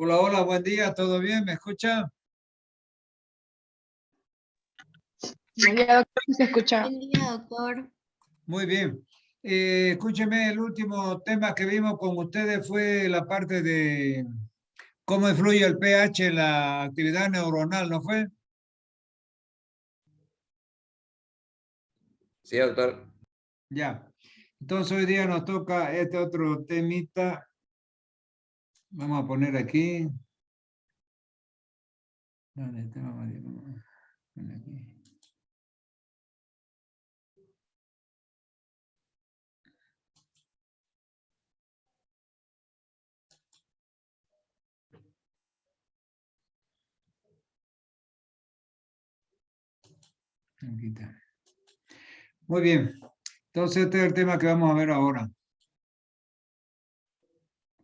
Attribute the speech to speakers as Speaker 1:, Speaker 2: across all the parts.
Speaker 1: Hola, hola, buen día, ¿todo bien? ¿Me escucha?
Speaker 2: Buen día, doctor, ¿se escucha?
Speaker 3: Buen día, doctor.
Speaker 1: Muy bien. Escúcheme, el último tema que vimos con ustedes fue la parte de cómo influye el pH en la actividad neuronal, ¿no fue?
Speaker 4: Sí, doctor.
Speaker 1: Ya. Entonces hoy día nos toca este otro temita. Vamos a poner aquí. ¿Dónde está? Vamos a poner aquí. Aquí está. Muy bien. Entonces este es el tema que vamos a ver ahora.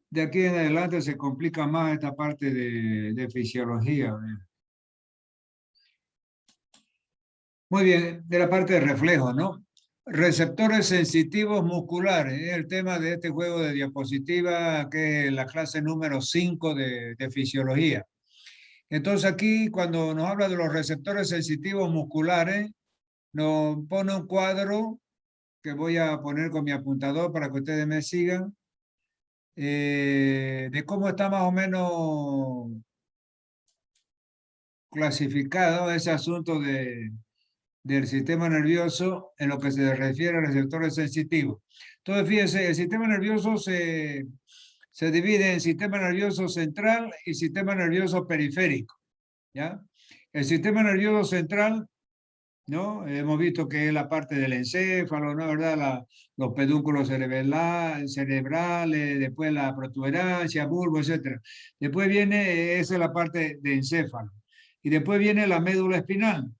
Speaker 1: De aquí en adelante se complica más esta parte de fisiología. Muy bien, de la parte de reflejo, ¿no? Receptores sensitivos musculares, es el tema de este juego de diapositiva, que es la clase número 5 de fisiología. Entonces aquí, cuando nos habla de los receptores sensitivos musculares, nos pone un cuadro que voy a poner con mi apuntador para que ustedes me sigan, de cómo está más o menos clasificado ese asunto del sistema nervioso en lo que se refiere a receptores sensitivos. Entonces, fíjense, el sistema nervioso se divide en sistema nervioso central y sistema nervioso periférico, ¿ya? El sistema nervioso central, ¿no? Hemos visto que es la parte del encéfalo, ¿no? ¿Verdad? Los pedúnculos cerebrales, después la protuberancia, bulbo, etc. Después viene, esa es la parte de encéfalo. Y después viene la médula espinal.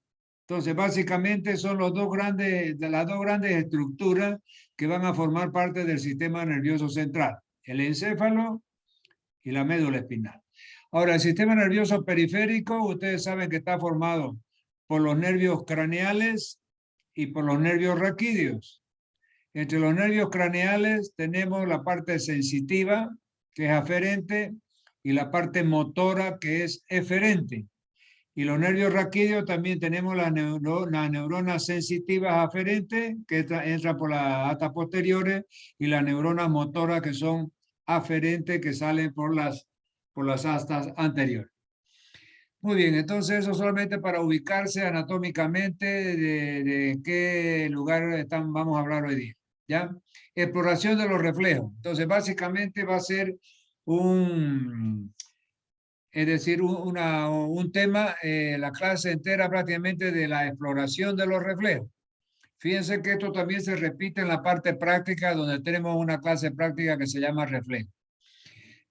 Speaker 1: Entonces, básicamente son las dos grandes estructuras que van a formar parte del sistema nervioso central, el encéfalo y la médula espinal. Ahora, el sistema nervioso periférico, ustedes saben que está formado por los nervios craneales y por los nervios raquídeos. Entre los nervios craneales tenemos la parte sensitiva, que es aferente, y la parte motora, que es eferente. Y los nervios raquídeos también tenemos las neuronas sensitivas aferentes, que entran por las astas posteriores, y las neuronas motoras, que son aferentes, que salen por las astas anteriores. Muy bien, entonces eso solamente para ubicarse anatómicamente de qué lugar vamos a hablar hoy día. ¿Ya? Exploración de los reflejos. Entonces, básicamente va a ser es decir, un tema, la clase entera prácticamente de la exploración de los reflejos. Fíjense que esto también se repite en la parte práctica, donde tenemos una clase práctica que se llama reflejo.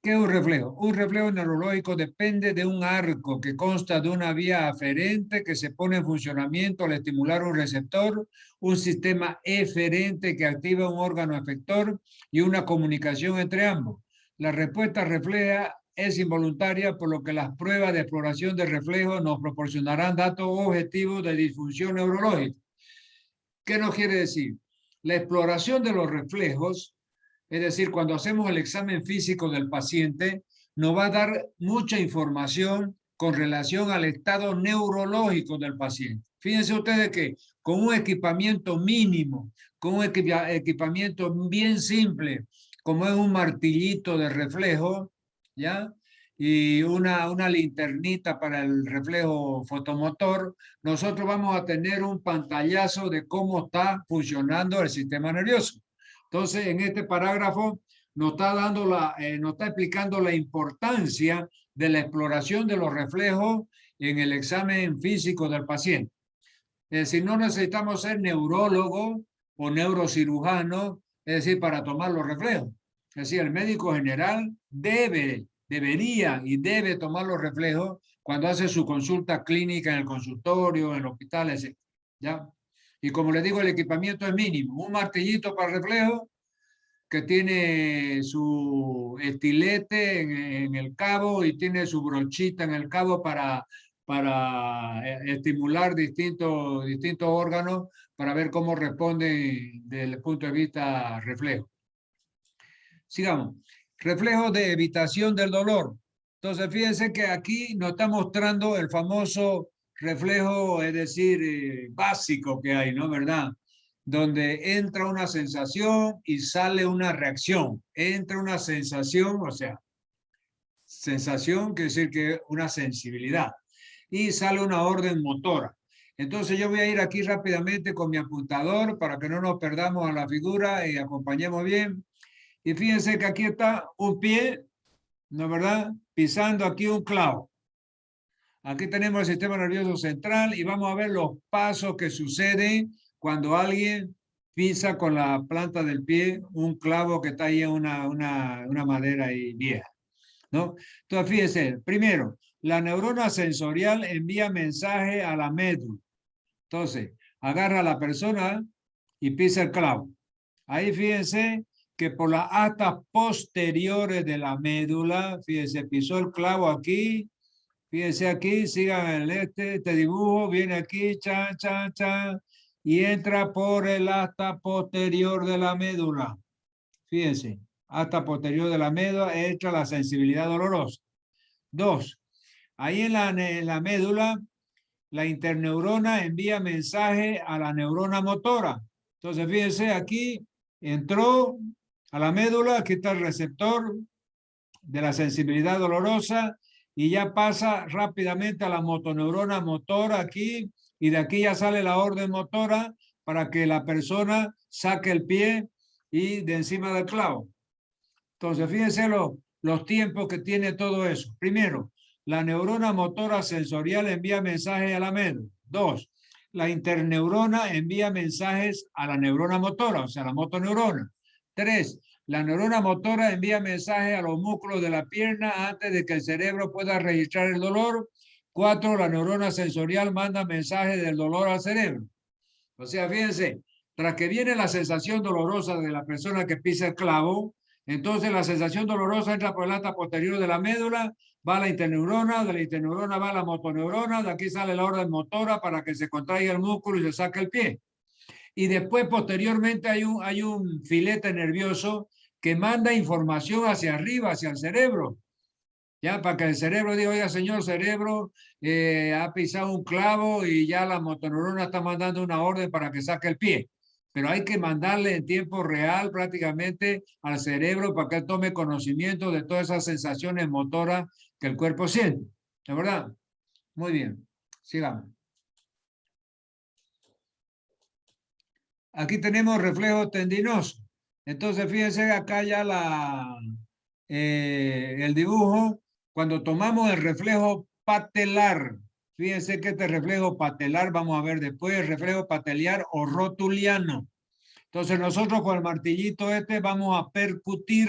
Speaker 1: ¿Qué es un reflejo? Un reflejo neurológico depende de un arco que consta de una vía aferente que se pone en funcionamiento al estimular un receptor, un sistema eferente que activa un órgano efector y una comunicación entre ambos. La respuesta refleja es involuntaria, por lo que las pruebas de exploración de reflejos nos proporcionarán datos objetivos de disfunción neurológica. ¿Qué nos quiere decir? La exploración de los reflejos, es decir, cuando hacemos el examen físico del paciente, nos va a dar mucha información con relación al estado neurológico del paciente. Fíjense ustedes que con un equipamiento mínimo, con un equipamiento bien simple, como es un martillito de reflejo, ¿ya? Y una linternita para el reflejo fotomotor, nosotros vamos a tener un pantallazo de cómo está funcionando el sistema nervioso. Entonces, en este parágrafo nos está explicando la importancia de la exploración de los reflejos en el examen físico del paciente. Es decir, no necesitamos ser neurólogos o neurocirujano, es decir, para tomar los reflejos. Es decir, el médico general debería y debe tomar los reflejos cuando hace su consulta clínica en el consultorio, en el hospital, etc. ¿Ya? Y como les digo, el equipamiento es mínimo. Un martillito para reflejo que tiene su estilete en el cabo y tiene su brochita en el cabo para estimular distintos órganos para ver cómo responden desde el punto de vista reflejo. Sigamos. Reflejo de evitación del dolor. Entonces, fíjense que aquí nos está mostrando el famoso reflejo, es decir, básico que hay, ¿no? ¿Verdad? Donde entra una sensación y sale una reacción. Entra una sensación, o sea, sensación quiere decir que una sensibilidad. Y sale una orden motora. Entonces yo voy a ir aquí rápidamente con mi apuntador para que no nos perdamos a la figura y acompañemos bien. Y fíjense que aquí está un pie, ¿no es verdad? Pisando aquí un clavo. Aquí tenemos el sistema nervioso central y vamos a ver los pasos que suceden cuando alguien pisa con la planta del pie un clavo que está ahí en una madera ahí vieja, ¿no? Entonces, fíjense, primero, la neurona sensorial envía mensaje a la médula. Entonces, agarra a la persona y pisa el clavo. Ahí fíjense que por las astas posteriores de la médula, fíjense, pisó el clavo aquí, fíjense aquí, sigan el este dibujo, viene aquí, chan, chan, chan, y entra por el asta posterior de la médula. Fíjense, asta posterior de la médula entra la sensibilidad dolorosa. 2. Ahí en la médula, la interneurona envía mensaje a la neurona motora. Entonces, fíjense, aquí entró a la médula, aquí está el receptor de la sensibilidad dolorosa y ya pasa rápidamente a la motoneurona motora aquí y de aquí ya sale la orden motora para que la persona saque el pie y de encima del clavo. Entonces, fíjense los tiempos que tiene todo eso. Primero, la neurona motora sensorial envía mensajes a la médula. 2. La interneurona envía mensajes a la neurona motora, o sea, la motoneurona. 3. La neurona motora envía mensajes a los músculos de la pierna antes de que el cerebro pueda registrar el dolor. 4. La neurona sensorial manda mensajes del dolor al cerebro. O sea, fíjense, tras que viene la sensación dolorosa de la persona que pisa el clavo, entonces la sensación dolorosa entra por el asta posterior de la médula, va a la interneurona, de la interneurona va a la motoneurona, de aquí sale la orden motora para que se contraiga el músculo y se saque el pie. Y después, posteriormente, hay un filete nervioso que manda información hacia arriba, hacia el cerebro. Ya, para que el cerebro diga, oiga, señor cerebro, ha pisado un clavo y ya la motoneurona está mandando una orden para que saque el pie. Pero hay que mandarle en tiempo real prácticamente al cerebro para que él tome conocimiento de todas esas sensaciones motoras que el cuerpo siente. ¿De verdad? Muy bien. Sigamos. Aquí tenemos reflejos tendinosos. Entonces, fíjense acá ya el dibujo. Cuando tomamos el reflejo patelar, fíjense que este reflejo patelar, vamos a ver después, el reflejo pateliar o rotuliano. Entonces, nosotros con el martillito este vamos a percutir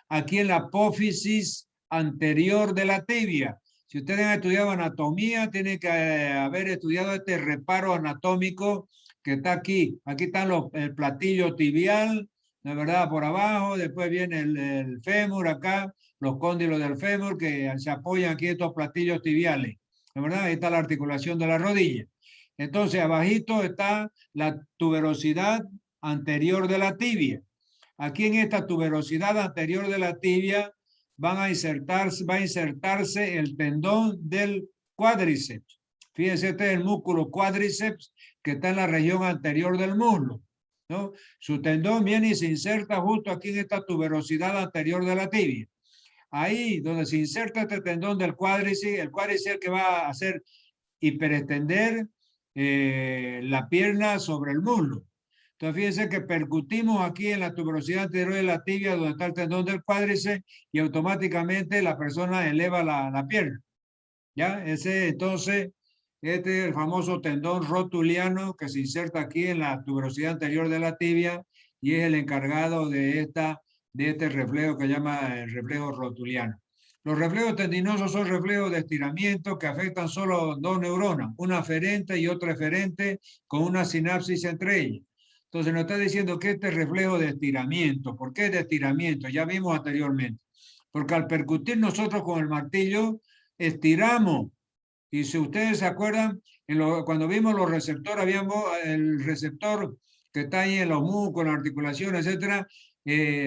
Speaker 1: aquí en la apófisis anterior de la tibia. Si ustedes han estudiado anatomía, tienen que haber estudiado este reparo anatómico que está aquí. Aquí están el platillo tibial, de verdad, por abajo, después viene el fémur acá, los cóndilos del fémur que se apoyan aquí estos platillos tibiales, de verdad, ahí está la articulación de la rodilla. Entonces, abajito está la tuberosidad anterior de la tibia. Aquí en esta tuberosidad anterior de la tibia va a insertarse el tendón del cuádriceps. Fíjense, este es el músculo cuádriceps que está en la región anterior del muslo, ¿no? Su tendón viene y se inserta justo aquí en esta tuberosidad anterior de la tibia. Ahí donde se inserta este tendón del cuádriceps, el cuádriceps es el que va a hacer hiperextender la pierna sobre el muslo. Entonces, fíjense que percutimos aquí en la tuberosidad anterior de la tibia, donde está el tendón del cuádriceps, y automáticamente la persona eleva la pierna. ¿Ya? Entonces, este es el famoso tendón rotuliano que se inserta aquí en la tuberosidad anterior de la tibia y es el encargado de este reflejo que llama el reflejo rotuliano. Los reflejos tendinosos son reflejos de estiramiento que afectan solo dos neuronas, una aferente y otra eferente, con una sinapsis entre ellas. Entonces nos está diciendo que este reflejo de estiramiento, ¿por qué de estiramiento? Ya vimos anteriormente. Porque al percutir nosotros con el martillo, estiramos. Y si ustedes se acuerdan, cuando vimos los receptores, habíamos el receptor que está ahí en los músculos, en la articulación, etcétera,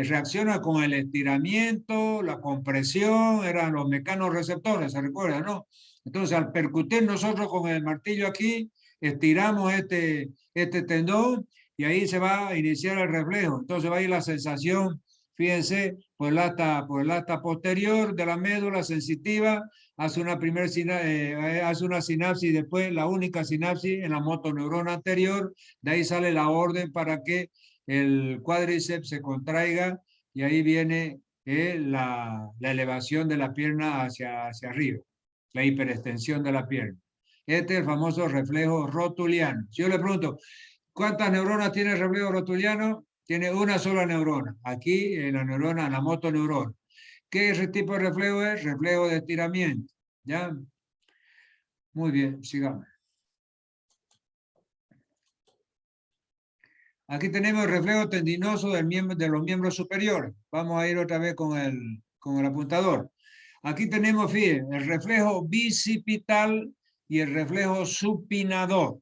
Speaker 1: reacciona con el estiramiento, la compresión, eran los mecanorreceptores, ¿se recuerda, no? Entonces, al percutir nosotros con el martillo aquí, estiramos este tendón y ahí se va a iniciar el reflejo. Entonces va a ir la sensación, fíjense, por el asta posterior de la médula sensitiva, hace una sinapsis, después la única sinapsis en la motoneurona anterior, de ahí sale la orden para que el cuádriceps se contraiga y ahí viene la elevación de la pierna hacia arriba, la hiperextensión de la pierna. Este es el famoso reflejo rotuliano. Si yo le pregunto, ¿cuántas neuronas tiene el reflejo rotuliano? Tiene una sola neurona. Aquí en la neurona, en la motoneurona. ¿Qué tipo de reflejo es? Reflejo de estiramiento. ¿Ya? Muy bien, sigamos. Aquí tenemos el reflejo tendinoso de los miembros superiores. Vamos a ir otra vez con el apuntador. Aquí tenemos, fíjense, el reflejo bicipital y el reflejo supinador.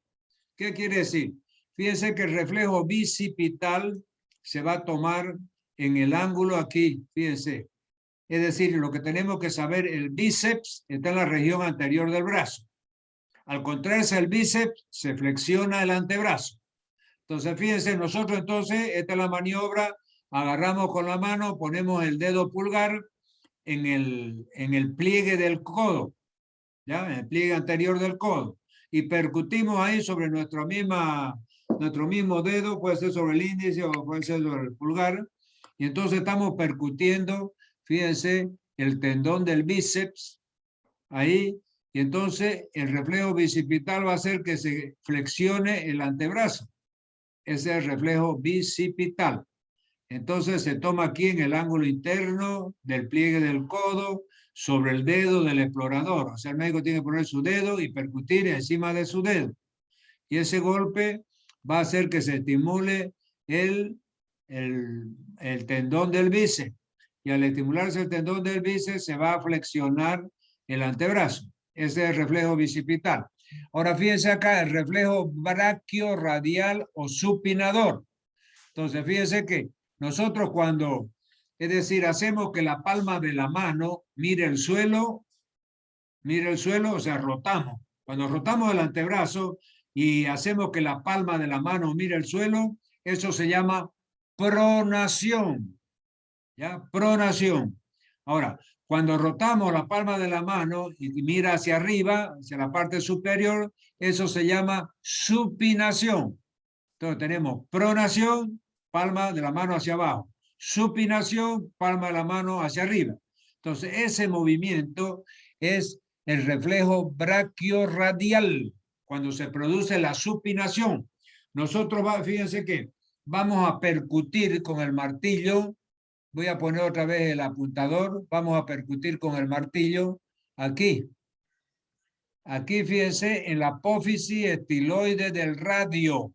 Speaker 1: ¿Qué quiere decir? Fíjense que el reflejo bicipital se va a tomar en el ángulo aquí, fíjense. Es decir, lo que tenemos que saber, el bíceps está en la región anterior del brazo. Al contraerse el bíceps, se flexiona el antebrazo. Entonces, fíjense, nosotros entonces, esta es la maniobra, agarramos con la mano, ponemos el dedo pulgar en el pliegue del codo, ¿ya? En el pliegue anterior del codo, y percutimos ahí sobre nuestro mismo dedo, puede ser sobre el índice o puede ser sobre el pulgar, y entonces estamos percutiendo, fíjense, el tendón del bíceps, ahí, y entonces el reflejo bicipital va a hacer que se flexione el antebrazo. Ese es el reflejo bicipital. Entonces se toma aquí en el ángulo interno del pliegue del codo sobre el dedo del explorador. O sea, el médico tiene que poner su dedo y percutir encima de su dedo. Y ese golpe va a hacer que se estimule el tendón del bíceps. Y al estimularse el tendón del bíceps se va a flexionar el antebrazo. Ese es el reflejo bicipital. Ahora fíjense acá el reflejo braquiorradial o supinador. Entonces fíjense que nosotros es decir, hacemos que la palma de la mano mire el suelo, o sea, rotamos. Cuando rotamos el antebrazo y hacemos que la palma de la mano mire el suelo, eso se llama pronación. ¿Ya? Pronación. Ahora, cuando rotamos la palma de la mano y mira hacia arriba, hacia la parte superior, eso se llama supinación. Entonces tenemos pronación, palma de la mano hacia abajo. Supinación, palma de la mano hacia arriba. Entonces ese movimiento es el reflejo braquiorradial, cuando se produce la supinación. Nosotros, fíjense que vamos a percutir con el martillo. Voy a poner otra vez el apuntador. Vamos a percutir con el martillo aquí. Aquí, fíjense, en la apófisis estiloide del radio.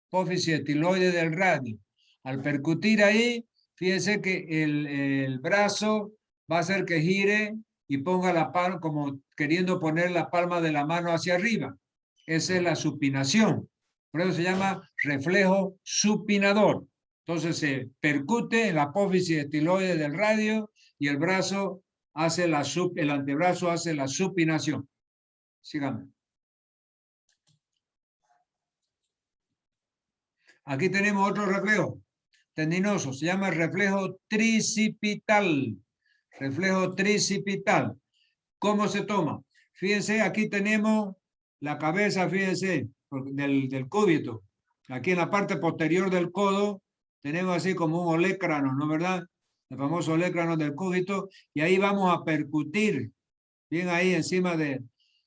Speaker 1: Apófisis estiloide del radio. Al percutir ahí, fíjense que el brazo va a hacer que gire y ponga la palma, como queriendo poner la palma de la mano hacia arriba. Esa es la supinación. Por eso se llama reflejo supinador. Entonces se percute en la apófisis estiloide del radio y el brazo hace el antebrazo hace la supinación. Síganme. Aquí tenemos otro reflejo tendinoso, se llama reflejo tricipital. Reflejo tricipital. ¿Cómo se toma? Fíjense, aquí tenemos la cabeza, fíjense, del cúbito. Aquí en la parte posterior del codo tenemos así como un olecrano, ¿no verdad? El famoso olecrano del cúbito, y ahí vamos a percutir, bien ahí encima de,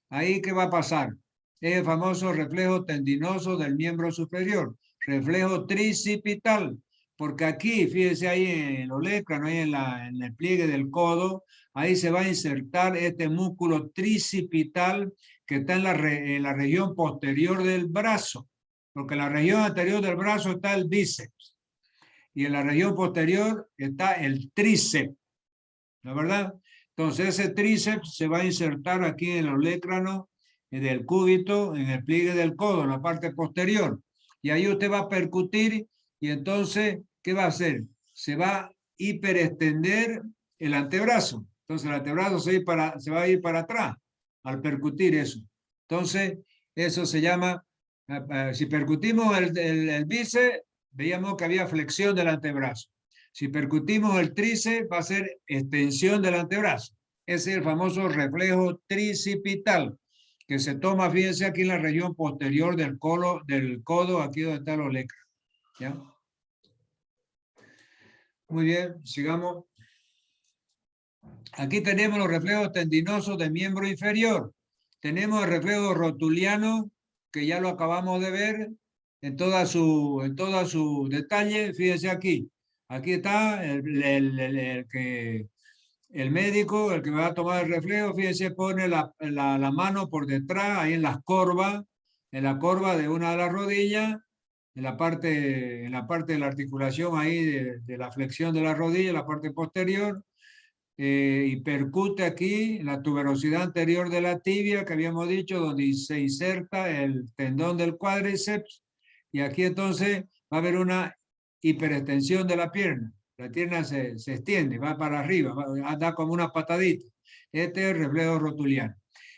Speaker 1: ahí ¿qué va a pasar? Es el famoso reflejo tendinoso del miembro superior, reflejo tricipital, porque aquí, fíjense ahí en el olecrano, ahí en el pliegue del codo, ahí se va a insertar este músculo tricipital que está en la región posterior del brazo, porque en la región anterior del brazo está el bíceps y en la región posterior está el tríceps, ¿no es verdad? Entonces ese tríceps se va a insertar aquí en el olecrano del cúbito, en el pliegue del codo, en la parte posterior, y ahí usted va a percutir y entonces, ¿qué va a hacer? se va a hiperextender el antebrazo. Entonces el antebrazo se va a ir para atrás al percutir eso. Entonces eso se llama, si percutimos el bíceps, veíamos que había flexión del antebrazo. Si percutimos el tríceps, va a ser extensión del antebrazo. Ese es el famoso reflejo tricipital, que se toma, fíjense, aquí en la región posterior del codo, aquí donde está el olecra. ¿Ya? Muy bien, sigamos. Aquí tenemos los reflejos tendinosos de miembro inferior. Tenemos el reflejo rotuliano, que ya lo acabamos de ver en toda su detalle. Fíjense aquí. Aquí está el médico, el que va a tomar el reflejo. Fíjense, pone la mano por detrás, ahí en la corva de una de las rodillas, en la parte de la articulación ahí de la flexión de la rodilla, la parte posterior. Y percute aquí en la tuberosidad anterior de la tibia, que habíamos dicho, donde se inserta el tendón del cuádriceps, y aquí entonces va a haber una hiperextensión de la pierna. La pierna se extiende, va para arriba, da como una patadita. Este es el reflejo rotuliano.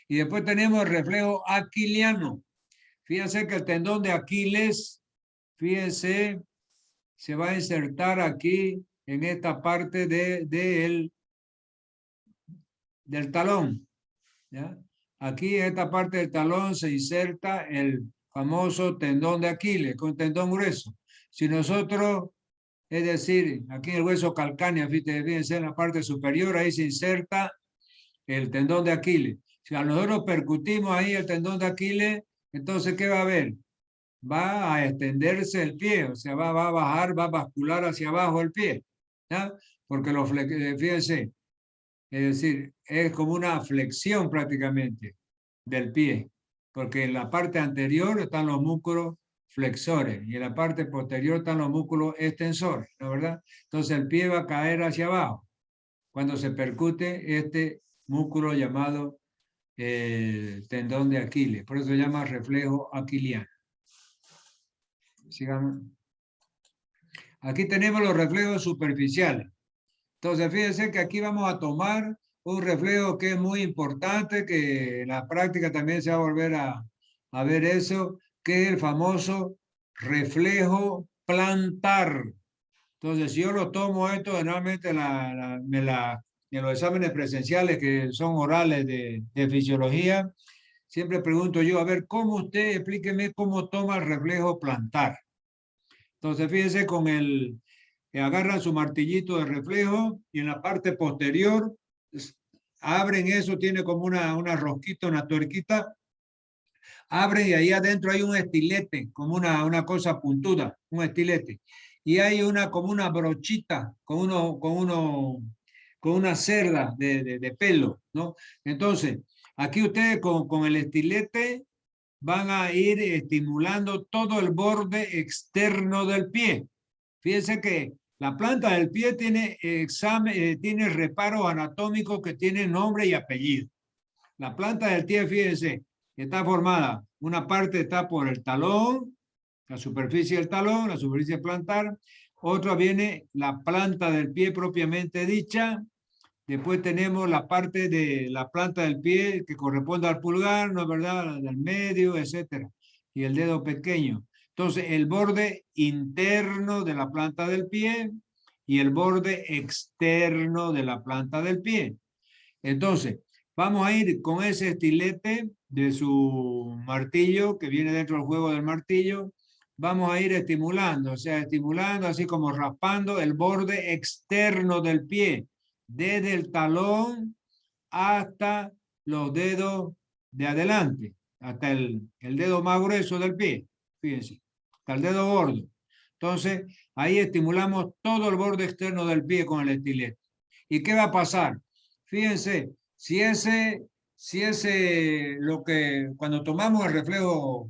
Speaker 1: Y después tenemos el reflejo aquiliano. Fíjense que el tendón de Aquiles, fíjense, se va a insertar aquí en esta parte del talón. ¿Ya? Aquí en esta parte del talón se inserta el famoso tendón de Aquiles, con tendón grueso. Si nosotros, es decir, aquí en el hueso calcáneo, fíjense en la parte superior, ahí se inserta el tendón de Aquiles. Si a nosotros percutimos ahí el tendón de Aquiles, entonces, ¿qué va a haber? Va a extenderse el pie, o sea, va a bajar, va a bascular hacia abajo el pie. ¿Ya? Porque fíjense, es decir, es como una flexión prácticamente del pie, porque en la parte anterior están los músculos flexores y en la parte posterior están los músculos extensores, ¿no es verdad? Entonces el pie va a caer hacia abajo cuando se percute este músculo llamado tendón de Aquiles. Por eso se llama reflejo aquiliano. Sigamos. Aquí tenemos los reflejos superficiales. Entonces, fíjense que aquí vamos a tomar un reflejo que es muy importante, que en la práctica también se va a volver a ver eso, que es el famoso reflejo plantar. Entonces, si yo lo tomo esto, generalmente en los exámenes presenciales que son orales de fisiología, siempre pregunto yo, a ver, ¿cómo usted, explíqueme cómo toma el reflejo plantar? Entonces, fíjense agarran su martillito de reflejo y en la parte posterior abren eso, tiene como una rosquita, una tuerquita, abren y ahí adentro hay un estilete, como una cosa puntuda, un estilete. Y hay como una brochita, con una cerda de pelo, ¿no? Entonces, aquí ustedes con el estilete van a ir estimulando todo el borde externo del pie. Fíjense que la planta del pie tiene reparos anatómicos que tienen nombre y apellido. La planta del pie, fíjense, está formada, una parte está por el talón, la superficie del talón, la superficie plantar, otra viene la planta del pie propiamente dicha, después tenemos la parte de la planta del pie que corresponde al pulgar, ¿no es verdad?, del medio, etcétera, y el dedo pequeño. Entonces, el borde interno de la planta del pie y el borde externo de la planta del pie. Entonces, vamos a ir con ese estilete de su martillo, que viene dentro del juego del martillo, vamos a ir estimulando, o sea, estimulando así como raspando el borde externo del pie, desde el talón hasta los dedos de adelante, hasta el dedo más grueso del pie, fíjense, hasta el dedo gordo. Entonces, ahí estimulamos todo el borde externo del pie con el estilete. ¿Y qué va a pasar? Fíjense, cuando tomamos el reflejo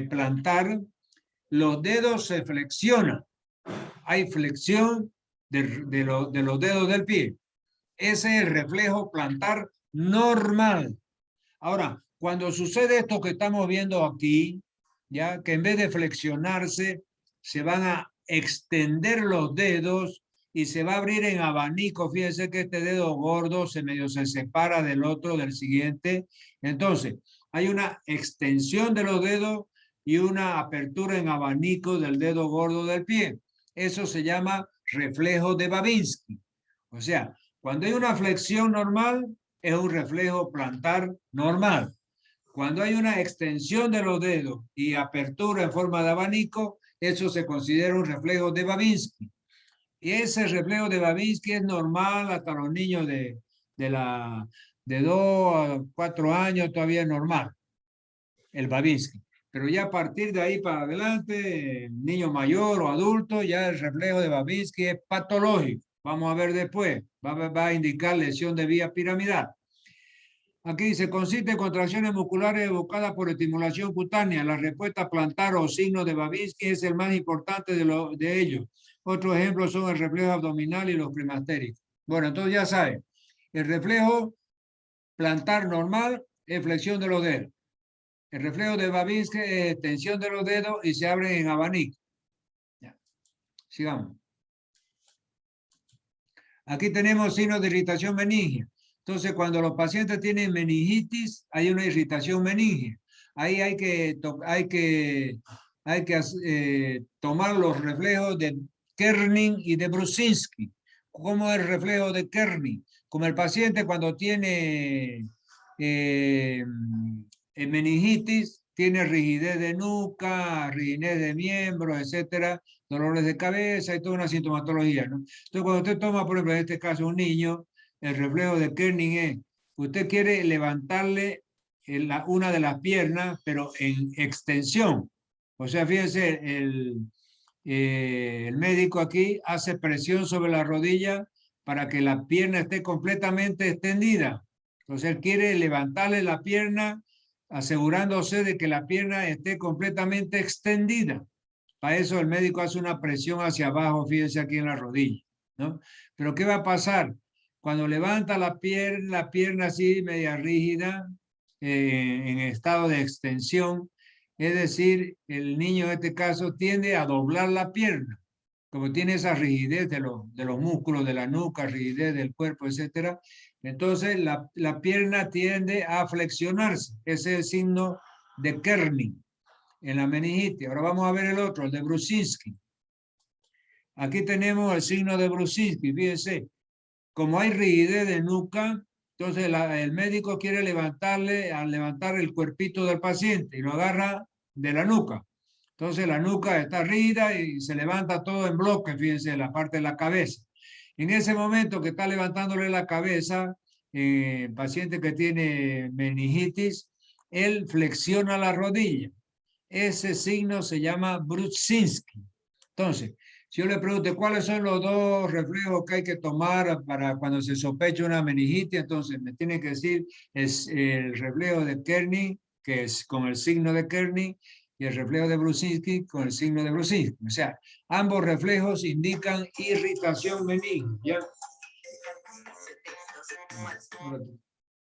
Speaker 1: plantar, los dedos se flexionan. Hay flexión de los dedos del pie. Ese es el reflejo plantar normal. Ahora, cuando sucede esto que estamos viendo aquí, ya que en vez de flexionarse, se van a extender los dedos, y se va a abrir en abanico. Fíjense que este dedo gordo se separa del otro, del siguiente. Entonces, hay una extensión de los dedos y una apertura en abanico del dedo gordo del pie. Eso se llama reflejo de Babinski. O sea, cuando hay una flexión normal, es un reflejo plantar normal. Cuando hay una extensión de los dedos y apertura en forma de abanico, eso se considera un reflejo de Babinski. Y ese reflejo de Babinski es normal hasta los niños de 2 a 4 años, todavía es normal, el Babinski. Pero ya a partir de ahí para adelante, niño mayor o adulto, ya el reflejo de Babinski es patológico. Vamos a ver después, va a indicar lesión de vía piramidal. Aquí dice, consiste en contracciones musculares evocadas por estimulación cutánea. La respuesta plantar o signo de Babinski es el más importante de ellos. Otros ejemplos son el reflejo abdominal y los climactéricos. Bueno, entonces ya saben, el reflejo plantar normal es flexión de los dedos. El reflejo de Babinski es extensión de los dedos y se abren en abanico. Ya. Sigamos. Aquí tenemos signos de irritación meningia. Entonces, cuando los pacientes tienen meningitis, hay una irritación meningia. Ahí hay que tomar los reflejos de Kerning y de Brusinski. ¿Cómo es el reflejo de Kerning? Como el paciente cuando tiene meningitis, tiene rigidez de nuca, rigidez de miembros, etcétera, dolores de cabeza y toda una sintomatología, ¿no? Entonces, cuando usted toma, por ejemplo, en este caso, un niño, el reflejo de Kerning es, usted quiere levantarle una de las piernas, pero en extensión. O sea, fíjense, el médico aquí hace presión sobre la rodilla para que la pierna esté completamente extendida. Entonces, él quiere levantarle la pierna, asegurándose de que la pierna esté completamente extendida. Para eso el médico hace una presión hacia abajo, fíjense aquí en la rodilla, ¿no? Pero ¿qué va a pasar? Cuando levanta la pierna así media rígida, en estado de extensión, es decir, el niño en este caso tiende a doblar la pierna, como tiene esa rigidez de los músculos de la nuca, rigidez del cuerpo, etcétera. Entonces la pierna tiende a flexionarse. Ese es el signo de Kerning en la meningitis. Ahora vamos a ver el otro, el de Brusinski. Aquí tenemos el signo de Brusinski, fíjense. Como hay rigidez de nuca, entonces el médico quiere levantar el cuerpito del paciente y lo agarra de la nuca. Entonces la nuca está rígida y se levanta todo en bloque, fíjense, la parte de la cabeza. En ese momento que está levantándole la cabeza, el paciente que tiene meningitis, él flexiona la rodilla. Ese signo se llama Brusinski. Entonces, si yo le pregunto cuáles son los dos reflejos que hay que tomar para cuando se sospecha una meningitis, entonces me tiene que decir es el reflejo de Kerning, que es con el signo de Kerning, y el reflejo de Brusinski con el signo de Brusinski. O sea, ambos reflejos indican irritación meningia. ¿Ya?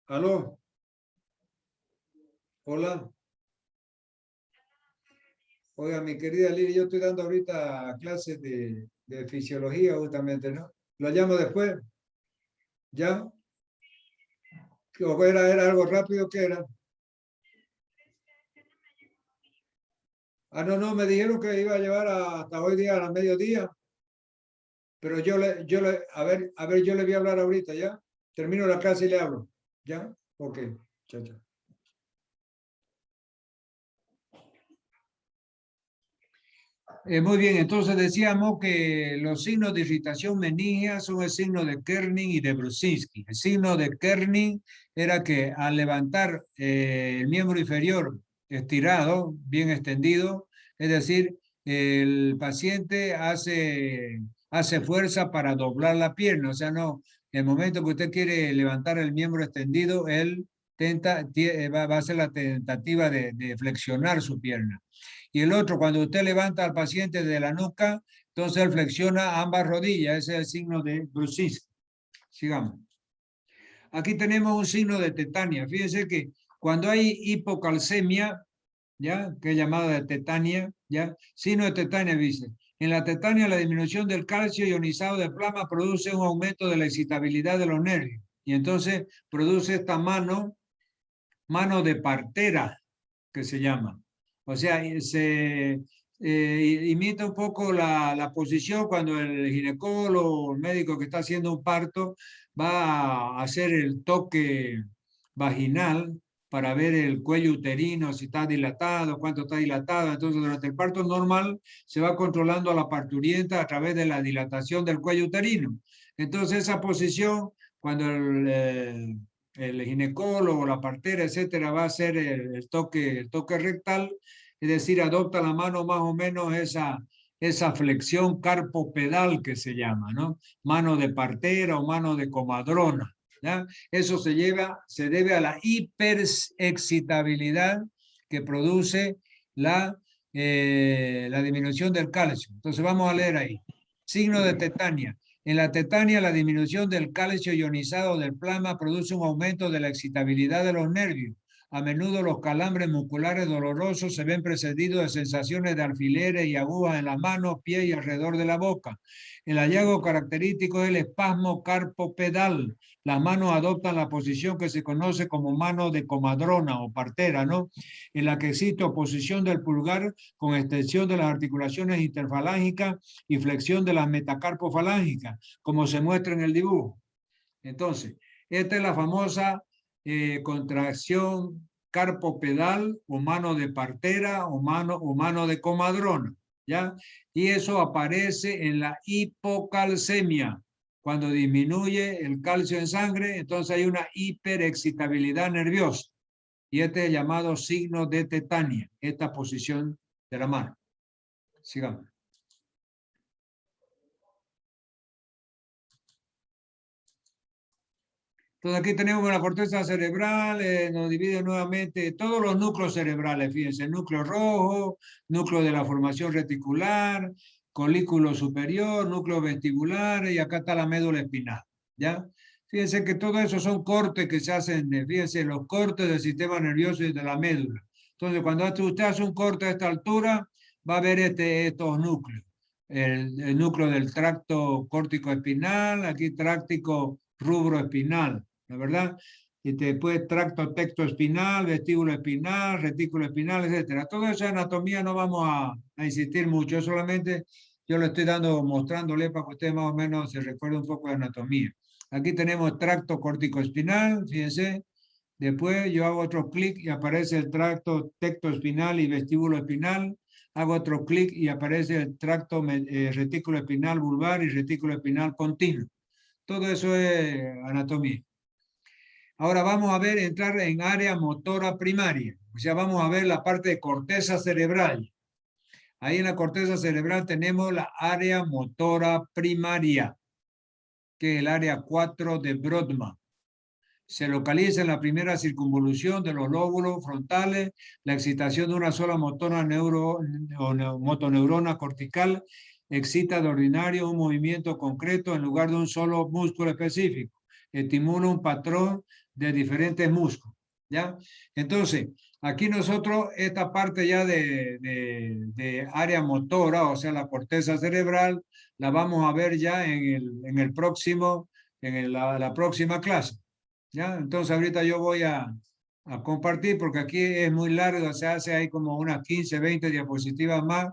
Speaker 1: ¿Aló? Hola. Oiga, mi querida Lili, yo estoy dando ahorita clases de fisiología justamente, ¿no? ¿Lo llamo después? ¿Ya? ¿O era algo rápido? ¿Qué era? Ah, no, me dijeron que iba a llevar hasta hoy día a la mediodía. Pero a ver, yo le voy a hablar ahorita, ¿ya? Termino la clase y le hablo. ¿Ya? Ok, chao, chao. Muy bien, entonces decíamos que los signos de irritación meningia son el signo de Kerning y de Brusinski. El signo de Kerning era que al levantar el miembro inferior estirado, bien extendido, es decir, el paciente hace fuerza para doblar la pierna, o sea, no, en el momento que usted quiere levantar el miembro extendido, él va a hacer la tentativa de flexionar su pierna. Y el otro, cuando usted levanta al paciente de la nuca, entonces él flexiona ambas rodillas. Ese es el signo de Brusinski. Sigamos. Aquí tenemos un signo de tetania. Fíjense que cuando hay hipocalcemia, ¿ya? Que es llamada de tetania, ¿ya? Signo de tetania, dice. En la tetania, la disminución del calcio ionizado de plasma produce un aumento de la excitabilidad de los nervios. Y entonces produce esta mano de partera, que se llama. O sea, se imita un poco la posición cuando el ginecólogo o el médico que está haciendo un parto va a hacer el toque vaginal para ver el cuello uterino, si está dilatado, cuánto está dilatado. Entonces, durante el parto normal se va controlando a la parturienta a través de la dilatación del cuello uterino. Entonces, esa posición, cuando el ginecólogo, la partera, etcétera, va a hacer el toque rectal, es decir, adopta la mano más o menos esa flexión carpopedal que se llama, ¿no? Mano de partera o mano de comadrona, ¿ya? Eso se debe a la hiperexcitabilidad que produce la disminución del calcio. Entonces vamos a leer ahí. Signo de tetania. En la tetania, la disminución del calcio ionizado del plasma produce un aumento de la excitabilidad de los nervios. A menudo los calambres musculares dolorosos se ven precedidos de sensaciones de alfileres y agujas en las manos, pies y alrededor de la boca. El hallazgo característico es el espasmo carpopedal. Las manos adoptan la posición que se conoce como mano de comadrona o partera, ¿no? En la que existe oposición del pulgar con extensión de las articulaciones interfalángicas y flexión de las metacarpofalángicas, como se muestra en el dibujo. Entonces, esta es la famosa contracción carpopedal o mano de partera o mano de comadrona, ¿ya? Y eso aparece en la hipocalcemia. Cuando disminuye el calcio en sangre, entonces hay una hiperexcitabilidad nerviosa. Y este es el llamado signo de tetania, esta posición de la mano. Sigamos. Entonces aquí tenemos la corteza cerebral, nos divide nuevamente todos los núcleos cerebrales, fíjense, núcleo rojo, núcleo de la formación reticular, colículo superior, núcleo vestibular, y acá está la médula espinal, ¿ya? Fíjense que todo eso son cortes que se hacen, fíjense, los cortes del sistema nervioso y de la médula. Entonces, cuando usted hace un corte a esta altura, va a ver estos núcleos. El núcleo del tracto córtico espinal, aquí tráctico rubro espinal, ¿la verdad? Y después tracto tectoespinal, vestíbulo espinal, retículo espinal, etcétera. Toda esa anatomía no vamos a insistir mucho, solamente yo le estoy mostrándole para que usted más o menos se recuerde un poco de anatomía. Aquí tenemos tracto córtico-espinal, fíjense. Después yo hago otro clic y aparece el tracto tectoespinal y vestíbulo espinal. Hago otro clic y aparece el tracto retículo espinal vulvar y retículo espinal continuo. Todo eso es anatomía. Ahora vamos a ver, entrar en área motora primaria. O sea, vamos a ver la parte de corteza cerebral. Ahí en la corteza cerebral tenemos la área motora primaria, que es el área 4 de Brodmann. Se localiza en la primera circunvolución de los lóbulos frontales, la excitación de una sola motoneurona cortical excita de ordinario un movimiento concreto en lugar de un solo músculo específico. Estimula un patrón de diferentes músculos, ¿ya? Entonces, aquí nosotros, esta parte ya de área motora, o sea, la corteza cerebral, la vamos a ver ya en la próxima clase. ¿Ya? Entonces ahorita yo voy a compartir porque aquí es muy largo, se hace ahí como unas 15, 20 diapositivas más.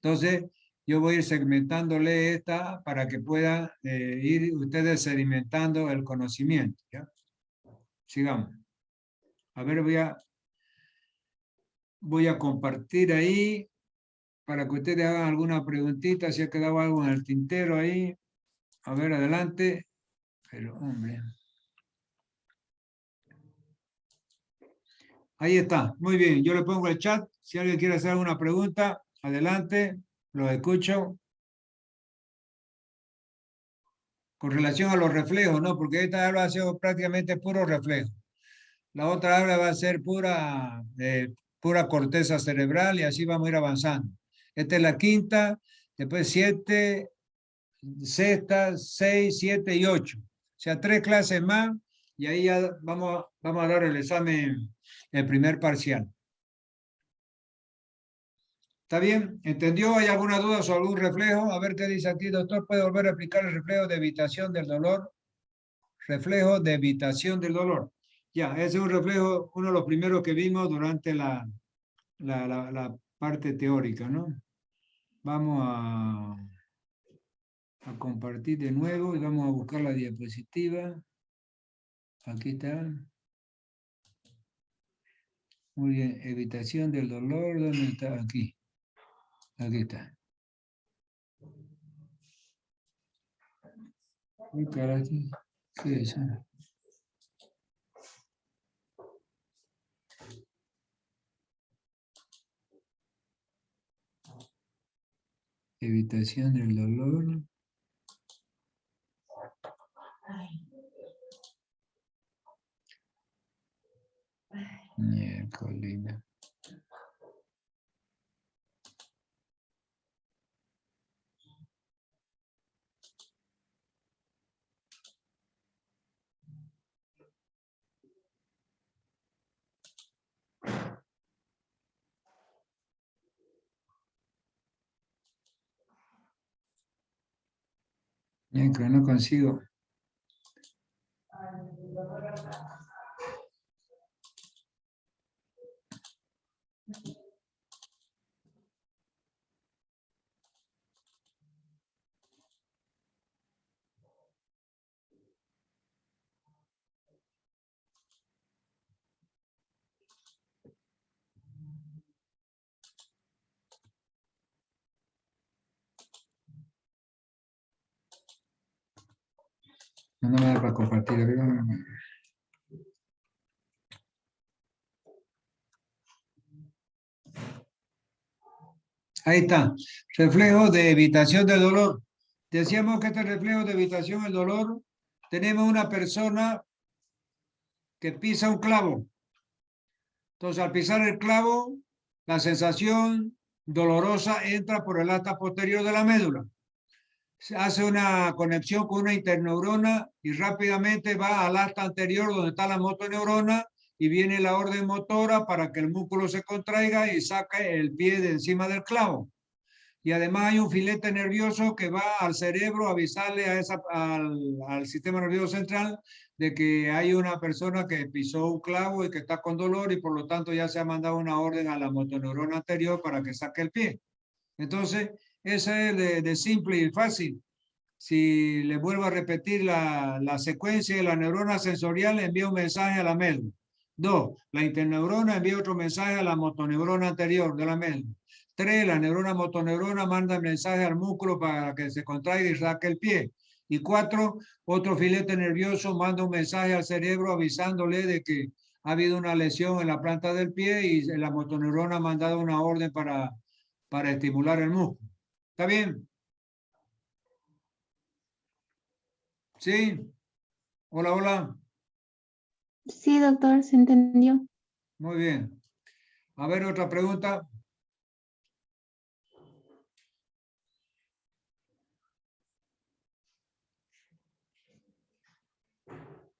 Speaker 1: Entonces yo voy a ir segmentándole esta para que puedan ir ustedes sedimentando el conocimiento. ¿Ya? Sigamos. A ver, voy a compartir ahí para que ustedes hagan alguna preguntita, si ha quedado algo en el tintero ahí. A ver, adelante. Pero, hombre. Ahí está, muy bien. Yo le pongo el chat. Si alguien quiere hacer alguna pregunta, adelante, lo escucho. Con relación a los reflejos, ¿no? Porque esta habla va a ser prácticamente puro reflejo. La otra habla va a ser pura corteza cerebral y así vamos a ir avanzando. Esta es la quinta, después 7, sexta, 6, 7 y 8. O sea, 3 clases más y ahí ya vamos a dar el examen, el primer parcial. ¿Está bien? ¿Entendió? ¿Hay alguna duda sobre algún reflejo? A ver qué dice aquí, doctor. ¿Puede volver a explicar el reflejo de evitación del dolor? Reflejo de evitación del dolor. Ya, ese es un reflejo, uno de los primeros que vimos durante la parte teórica, ¿no? Vamos a compartir de nuevo y vamos a buscar la diapositiva. Aquí está. Muy bien, evitación del dolor, ¿dónde está? Aquí. Aquí está. Uy, caray, ¿qué es eso? Evitación del dolor. Colina. Bien, que no consigo. No me da para compartir. Ahí está. Reflejo de evitación del dolor. Decíamos que este reflejo de evitación del dolor, tenemos una persona que pisa un clavo. Entonces, al pisar el clavo, la sensación dolorosa entra por el asta posterior de la médula. Se hace una conexión con una interneurona y rápidamente va al asta anterior donde está la motoneurona y viene la orden motora para que el músculo se contraiga y saque el pie de encima del clavo. Y además hay un filete nervioso que va al cerebro a avisarle al sistema nervioso central de que hay una persona que pisó un clavo y que está con dolor y por lo tanto ya se ha mandado una orden a la motoneurona anterior para que saque el pie. Entonces, esa es de simple y fácil. Si le vuelvo a repetir la secuencia de la neurona sensorial, envía un mensaje a la médula. 2. La interneurona envía otro mensaje a la motoneurona anterior de la médula. 3. La neurona motoneurona manda mensaje al músculo para que se contraiga y saque el pie. Y 4. Otro filete nervioso manda un mensaje al cerebro avisándole de que ha habido una lesión en la planta del pie y la motoneurona ha mandado una orden para estimular el músculo. ¿Está bien? ¿Sí? Hola, hola.
Speaker 2: Sí, doctor, se entendió.
Speaker 1: Muy bien. A ver, otra pregunta.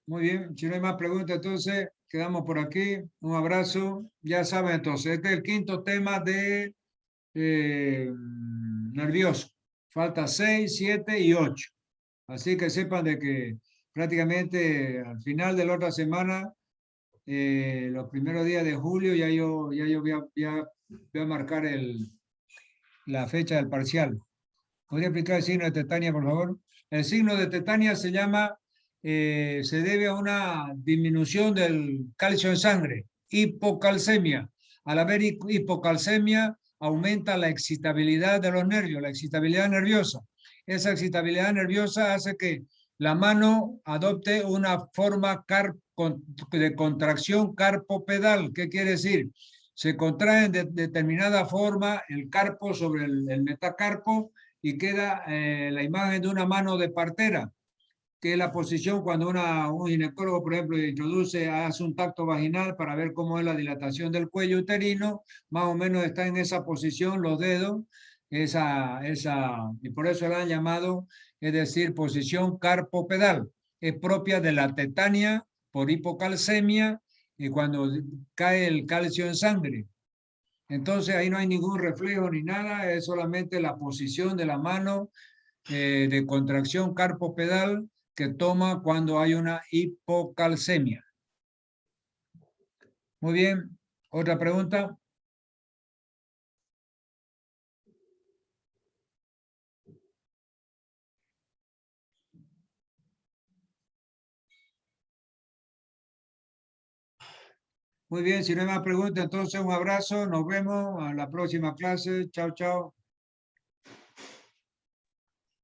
Speaker 1: Muy bien. Si no hay más preguntas, entonces quedamos por aquí. Un abrazo. Ya saben, entonces, este es el quinto tema de nervioso. Falta 6, 7 y 8. Así que sepan de que prácticamente al final de la otra semana, los primeros días de julio, ya yo voy a marcar la fecha del parcial. ¿Podría explicar el signo de tetania, por favor? El signo de tetania se llama, se debe a una disminución del calcio en sangre, hipocalcemia. Al haber hipocalcemia, aumenta la excitabilidad de los nervios, la excitabilidad nerviosa. Esa excitabilidad nerviosa hace que la mano adopte una forma de contracción carpopedal. ¿Qué quiere decir? Se contrae de determinada forma el carpo sobre el metacarpo y queda la imagen de una mano de partera, que es la posición cuando un ginecólogo, por ejemplo, hace un tacto vaginal para ver cómo es la dilatación del cuello uterino, más o menos está en esa posición los dedos, y por eso la han llamado, es decir, posición carpopedal. Es propia de la tetania por hipocalcemia y cuando cae el calcio en sangre. Entonces ahí no hay ningún reflejo ni nada, es solamente la posición de la mano de contracción carpopedal que toma cuando hay una hipocalcemia. Muy bien, otra pregunta. Muy bien, si no hay más preguntas, entonces un abrazo, nos vemos a la próxima clase. Chao, chao.